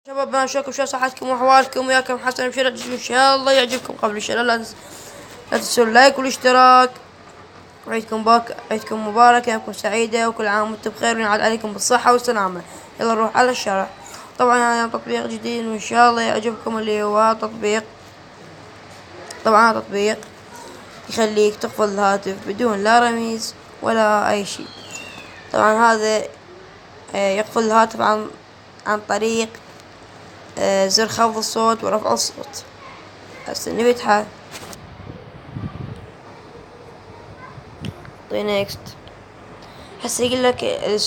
شباب، انا اشوفكم شو صحتكم واحوالكم، وياكم حسن بشرة. ان شاء الله يعجبكم. قبل الشراء لا تنسوا اللايك والاشتراك. عيدكم مبارك، ايامكم سعيدة، وكل عام وانتم بخير، وينعاد عليكم بالصحة والسلامة. يلا نروح على الشرح. طبعا هذا تطبيق جديد وان شاء الله يعجبكم، اللي هو تطبيق. طبعا هذا تطبيق يخليك تقفل الهاتف بدون لا رميز ولا اي شيء. طبعا هذا يقفل الهاتف عن طريق زر خفض الصوت ورفع الصوت. هسه نفتحه. طيب نيكست. هسه يقول لك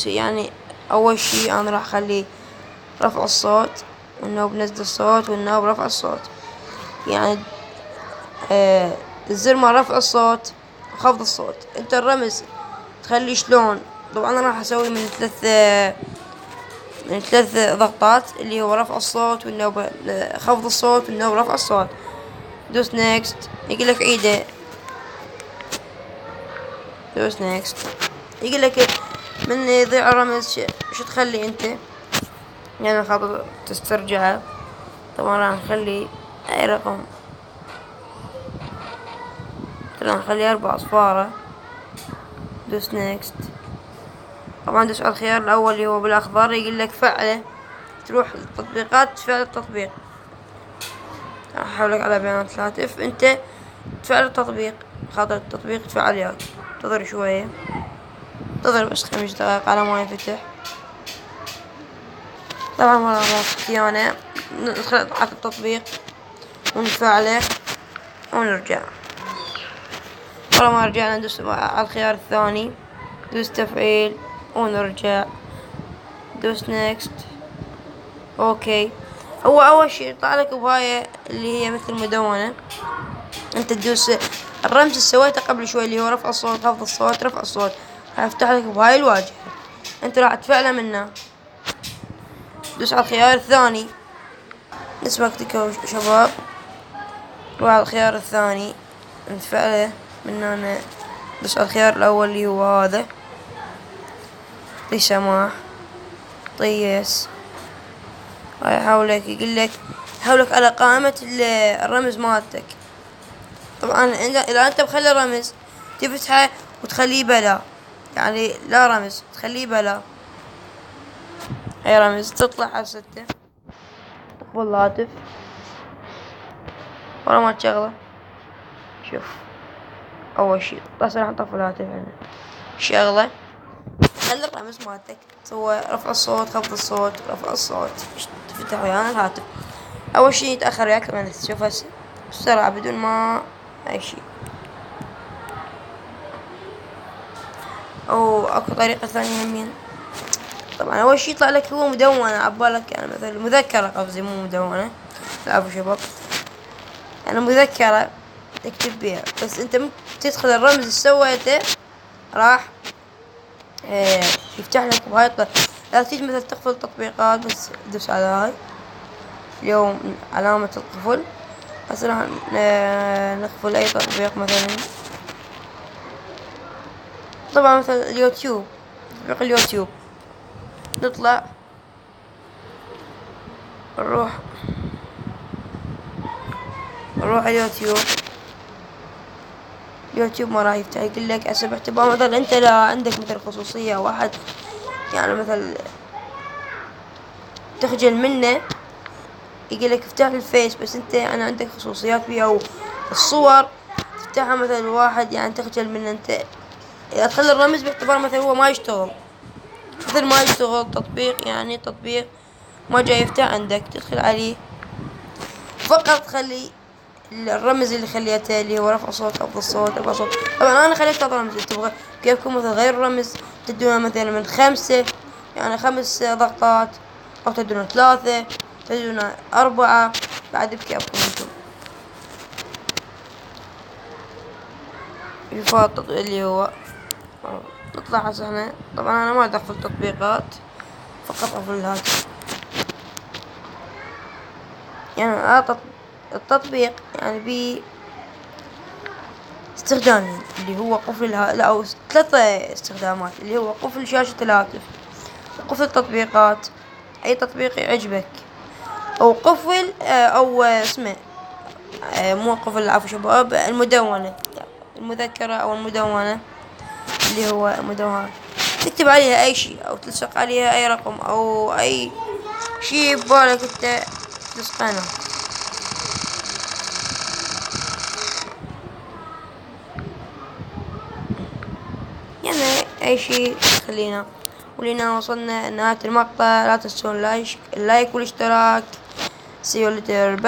يعني اول شي انا راح اخلي رفع الصوت، والنوب نزل الصوت، والنوب رفع الصوت. يعني الزر مال رفع الصوت وخفض الصوت. انت الرمز تخلي شلون؟ طبعا انا راح اسوي من ثلاث ضغطات، اللي هو رفع الصوت، والنوب خفض الصوت، والنوب رفع الصوت. دوس نيكست. يقول لك عيده. دوس نيكست. يقول لك من يضيع الرمز شو تخلي انت؟ يعني خاطر تسترجعه. طبعا راح نخلي اي رقم، راح نخلي 4 أصفارة. دوس نيكست. طبعا دوس على الخيار الاول اللي هو بالاخضر، يقول لك فعله. تروح التطبيقات تفعل التطبيق. راح احولك على بيانات الهاتف، انت تفعل التطبيق. خاطر التطبيق تفعل وياك. انتظر شوية، انتظر بس 5 دقائق على ما ينفتح. طبعا مرة صيانة. ندخل على التطبيق ونفعله ونرجع. مرة ما رجعنا ندوس على الخيار الثاني، دوس تفعيل ونرجع. دوس نيكست. اوكي. هو اول شي يطلع لك بهاية اللي هي مثل مدونة. انت تدوس الرمز اللي سويته قبل شوي، اللي هو رفع الصوت، خفض الصوت، رفع الصوت. هيفتح لك بهاي الواجهة. انت راح تفعله منه. دوس على الخيار الثاني. نفس وقتكم شباب. روح على الخيار الثاني نفعله من هنا. دوس على الخيار الاول اللي هو هذا. طي سماح. طي يس. يحولك على قائمة الرمز مالتك. طبعا اذا انت مخلي الرمز تفتحه وتخليه بلا، يعني لا رمز تخليه بلا. هي رمز تطلع على 6. تقفل الهاتف ورا ما تشغله. شوف اول شي بس راح نطفي الهاتف هنا. شغله. خلي الرمز مالتك سوى رفع الصوت، خفض الصوت، رفع الصوت. تفتح ويانا الهاتف. اول شي يتأخر وياك كمان تشوف هسه بسرعة بدون ما اي شي. او اكو طريقة ثانية همين. طبعا اول شي يطلع لك هو مدونة عبالك، يعني مثلا مذكرة، قصدي مو مدونة. العفو شباب. يعني مذكرة تكتب بيها، بس انت تدخل الرمز اللي سويته راح يفتح لك بهاي الطريقة. لا تيجي مثلا تقفل التطبيقات، بس دوس على هاي اليوم علامة القفل. هسه راح نقفل اي تطبيق مثلا. طبعا مثلا اليوتيوب، تطبيق اليوتيوب. نطلع نروح اليوتيوب. اليوتيوب ما راح يفتح. يقول لك حسب اعتبار مثلا انت لا عندك مثل خصوصية واحد، يعني مثل تخجل منه، يقول لك افتح الفيس، بس انت يعني عندك خصوصيات فيها والصور تفتحها مثلا واحد يعني تخجل منه انت. اذا تخلي الرمز باعتبار مثلا هو ما يشتغل، مثل ما يشتغل تطبيق، يعني تطبيق ما جاي يفتح عندك، تدخل عليه فقط خلي الرمز اللي خليته، اللي هو رفع صوت، خفض الصوت، رفع صوت. طبعا انا خليت رمز. تبغى كيفكم مثلا غير الرمز تدونا مثلا من 5، يعني 5 ضغطات، او تدونا 3، تدونا 4، بعد بكيفكم انتم. الفاط اللي هو نطلع هسه هنا. طبعا انا ما ادخل تطبيقات، فقط اقفل الهاتف. يعني التطبيق يعني استخدامين، اللي هو قفل لا، أو 3 استخدامات، اللي هو قفل شاشة الهاتف، وقفل التطبيقات. أي تطبيق يعجبك أو قفل أو اسمه مو قفل، عفوا شباب، المدونة، المذكرة أو المدونة اللي هو المدونة، تكتب عليها أي شيء أو تلصق عليها أي رقم أو أي شيء ببالك أنت تلصقينه. يعني أي شيء خلينا. ولنا وصلنا نهاية المقطع، لا تنسون اللايك والاشتراك. See you later.